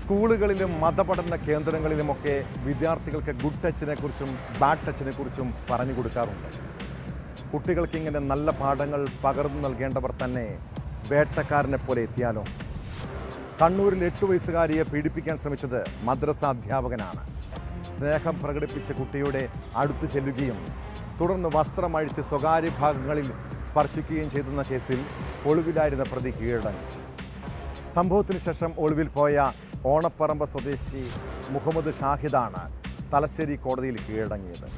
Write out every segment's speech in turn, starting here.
സ്കൂളുകളിലും മതപഠന കേന്ദ്രങ്ങളിലുമൊക്കെ വിദ്യാർത്ഥികൾക്ക് ഗുഡ് ടച്ചിനെ കുറിച്ചും ബാഡ് ടച്ചിനെ കുറിച്ചും പറഞ്ഞു കൊടുക്കാറുണ്ട്. കുട്ടികൾക്ക് ഇങ്ങനെ നല്ല പാഠങ്ങൾ പകർന്നു നൽകേണ്ടവർ തന്നെ വേട്ടക്കാരനെ പോലെ എത്തിയാലോ? കണ്ണൂരിൽ 8 വയസ്സുകാരിയെ പീഡിപ്പിക്കാൻ ശ്രമിച്ചത് മദ്രസ അധ്യാപകനാണ്. സ്നേഹം പ്രകടിപ്പിച്ച കുട്ടിയുടെ അടുത്ത് ചെല്ലുകയും തുടർന്ന് വസ്ത്രമഴിച്ച് സ്വകാര്യ ഭാഗങ്ങളിൽ സ്പർശിക്കുകയും ചെയ്തെന്ന കേസിൽ ഒളിവിലായിരുന്ന പ്രതി കീഴടങ്ങി. സംഭവത്തിന് ശേഷം ഒളിവിൽ പോയ ഓണപ്പറമ്പ് സ്വദേശി മുഹമ്മദ് ഷാഹിദാണ് തലശ്ശേരി കോടതിയിൽ കീഴടങ്ങിയത്.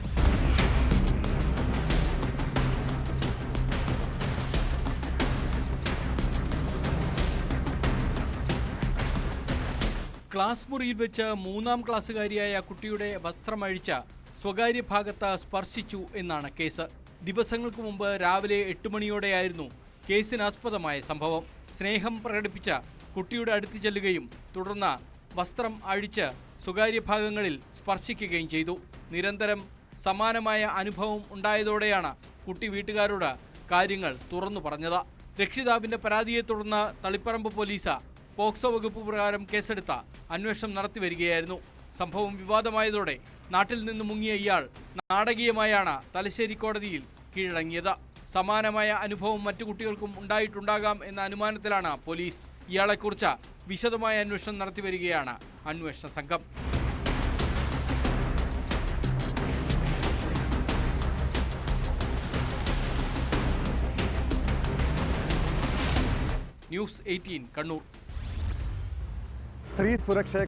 ക്ലാസ് മുറിയിൽ വെച്ച് 3ാം ക്ലാസ്സുകാരിയായ കുട്ടിയുടെ വസ്ത്രമഴിച്ച സ്വകാര്യ ഭാഗത്ത് സ്പർശിച്ചു എന്നാണ് കേസ്. ദിവസങ്ങൾക്ക് മുമ്പ് രാവിലെ 8 മണിയോടെയായിരുന്നു കേസിനാസ്പദമായ സംഭവം. സ്നേഹം പ്രകടിപ്പിച്ച കുട്ടിയുടെ അടുത്ത് ചെല്ലുകയും തുടർന്ന് വസ്ത്രം അഴിച്ച് സ്വകാര്യ ഭാഗങ്ങളിൽ സ്പർശിക്കുകയും ചെയ്തു. നിരന്തരം സമാനമായ അനുഭവം ഉണ്ടായതോടെയാണ് കുട്ടി വീട്ടുകാരോട് കാര്യങ്ങൾ തുറന്നു പറഞ്ഞത്. രക്ഷിതാവിന്റെ പരാതിയെ തുടർന്ന് തളിപ്പറമ്പ് പോലീസ് പോക്സോ വകുപ്പ് പ്രകാരം കേസെടുത്ത അന്വേഷണം നടത്തിവരികയായിരുന്നു. സംഭവം വിവാദമായതോടെ നാട്ടിൽ നിന്ന് മുങ്ങിയ ഇയാൾ നാടകീയമായാണ് തലശ്ശേരി കോടതിയിൽ കീഴടങ്ങിയത്. സമാനമായ അനുഭവം മറ്റു കുട്ടികൾക്കും ഉണ്ടായിട്ടുണ്ടാകാം എന്ന അനുമാനത്തിലാണ് പോലീസ്. ഇയാളെക്കുറിച്ച് വിശദമായ അന്വേഷണം നടത്തിവരികയാണ് അന്വേഷണ സംഘം. ന്യൂസ് 18 കണ്ണൂർ. സ്ത്രീ സുരക്ഷയെ